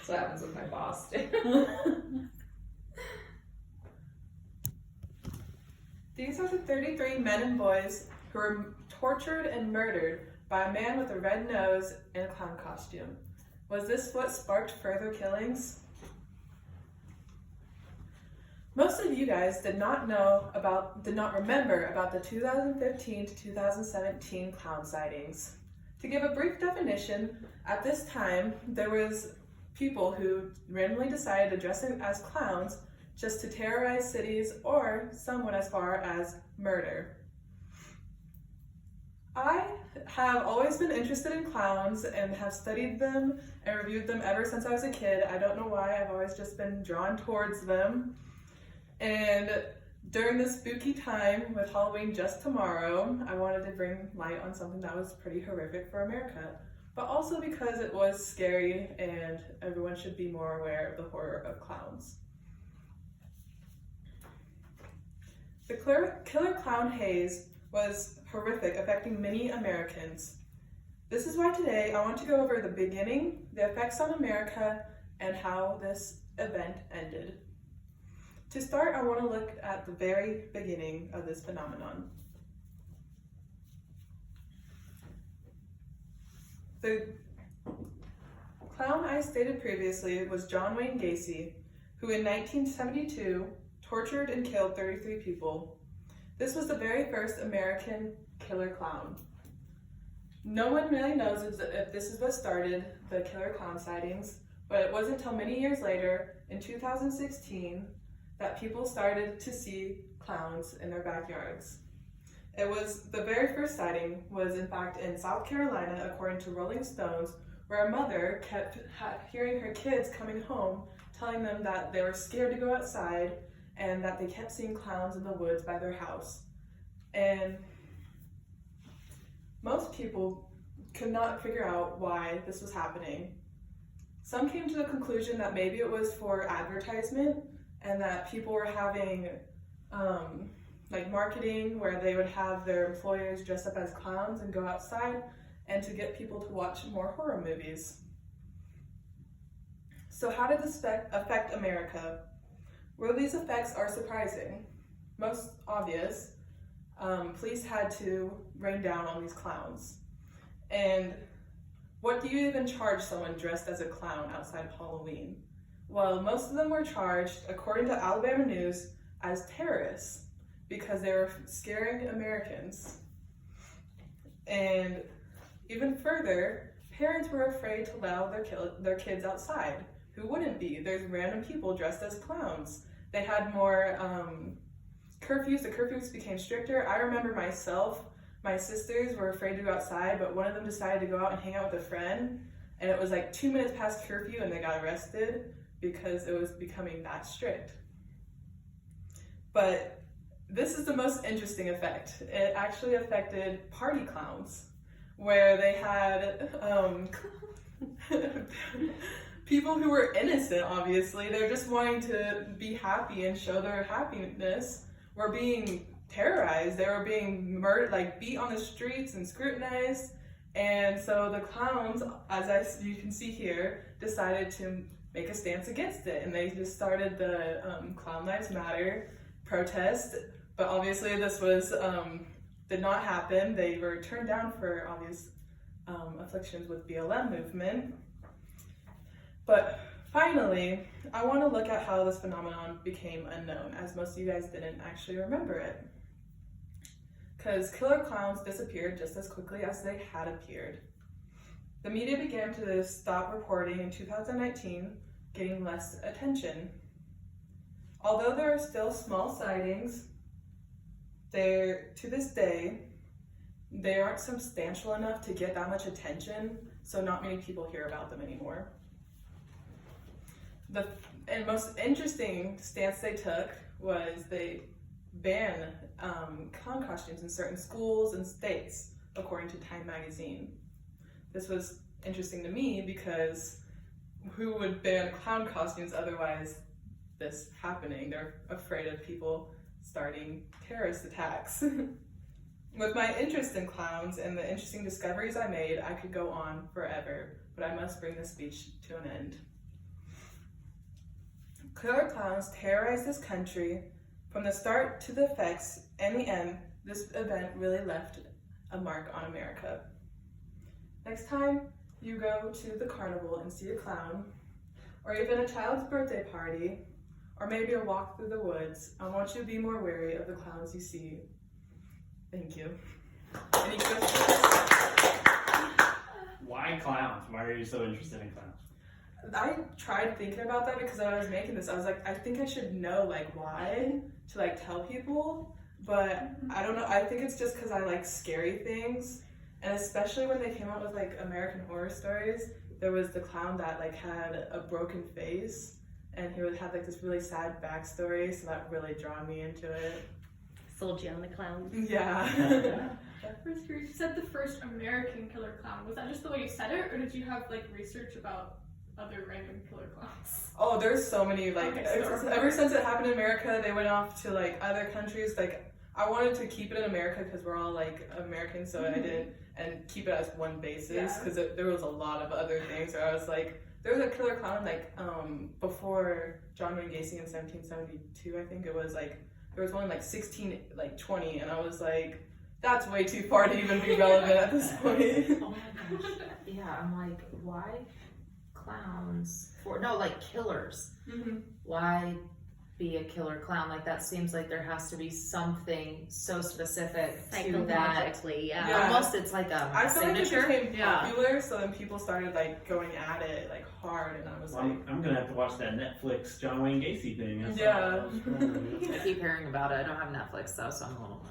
That's what happens with my boss. These are the 33 men and boys who were tortured and murdered by a man with a red nose and a clown costume. Was this what sparked further killings? Most of you guys did not remember about the 2015 to 2017 clown sightings. To give a brief definition, at this time, there was people who randomly decided to dress as clowns just to terrorize cities, or some went as far as murder. I have always been interested in clowns and have studied them and reviewed them ever since I was a kid. I don't know why, I've always just been drawn towards them. And during this spooky time with Halloween just tomorrow, I wanted to bring light on something that was pretty horrific for America, but also because it was scary and everyone should be more aware of the horror of clowns. The killer clown haze was horrific, affecting many Americans. This is why today I want to go over the beginning, the effects on America, and how this event ended. To start, I want to look at the very beginning of this phenomenon. The clown I stated previously was John Wayne Gacy, who in 1972 tortured and killed 33 people. This was the very first American killer clown. No one really knows if this is what started the killer clown sightings, but it wasn't until many years later, in 2016, that people started to see clowns in their backyards. The very first sighting was in fact in South Carolina, according to Rolling Stones, where a mother kept hearing her kids coming home, telling them that they were scared to go outside and that they kept seeing clowns in the woods by their house. And most people could not figure out why this was happening. Some came to the conclusion that maybe it was for advertisement and that people were having like marketing where they would have their employers dress up as clowns and go outside and to get people to watch more horror movies. So how did this affect America? Well, these effects are surprising. Most obvious, police had to rain down on these clowns. And what do you even charge someone dressed as a clown outside of Halloween? Well, most of them were charged, according to Alabama News, as terrorists because they were scaring Americans. And even further, parents were afraid to allow their kids outside. Who wouldn't be? There's random people dressed as clowns. They had more curfews. The curfews became stricter. I remember myself, my sisters were afraid to go outside, but one of them decided to go out and hang out with a friend, and it was like 2 minutes past curfew and they got arrested because it was becoming that strict. But this is the most interesting effect. It actually affected party clowns, where they had people who were innocent, obviously. They're just wanting to be happy and show their happiness, were being terrorized. They were being murdered, like beat on the streets and scrutinized. And so the clowns, you can see here, decided to make a stance against it. And they just started the Clown Lives Matter protest. But obviously this did not happen. They were turned down for obvious afflictions with BLM movement. But finally, I want to look at how this phenomenon became unknown, as most of you guys didn't actually remember it. Because killer clowns disappeared just as quickly as they had appeared. The media began to stop reporting in 2019, getting less attention. Although there are still small sightings, to this day, they aren't substantial enough to get that much attention, so not many people hear about them anymore. The most interesting stance they took was they banned clown costumes in certain schools and states, according to Time magazine. This was interesting to me because who would ban clown costumes otherwise this happening? They're afraid of people starting terrorist attacks. With my interest in clowns and the interesting discoveries I made, I could go on forever, but I must bring this speech to an end. Killer clowns terrorized this country. From the start to the effects and the end, this event really left a mark on America. Next time you go to the carnival and see a clown, or even a child's birthday party, or maybe a walk through the woods, I want you to be more wary of the clowns you see. Thank you. Any questions? Why clowns? Why are you so interested in clowns? I tried thinking about that because when I was making this, I was like, I think I should know like why to like tell people, but I don't know. I think it's just because I like scary things, and especially when they came out with like American Horror Stories, there was the clown that like had a broken face, and he would have like this really sad backstory, so that really drawn me into it. Sold you on the clown. Yeah. First, you said the first American killer clown. Was that just the way you said it, or did you have like research about other random killer clowns? Oh, there's so many, like, Okay, so- ever since it happened in America, they went off to, like, other countries. Like, I wanted to keep it in America because we're all, like, Americans, so I didn't, and keep it as one basis, because there was a lot of other things where I was like, there was a killer clown, like, before John Wayne Gacy in 1772, I think it was, like, there was one, like, 1620, and I was like, that's way too far to even be relevant at this point. Oh my gosh. Yeah, I'm like, why clowns for like killers? Mm-hmm. Why be a killer clown? Like that seems like there has to be something so specific to that. Psychologically, Yeah. Almost it's like a I feel like it signature. became popular, so then people started, like, going at it, like, hard, and I was Well, like, I'm gonna have to watch that Netflix John Wayne Gacy thing. Yeah. I keep hearing about it. I don't have Netflix though, so I'm a little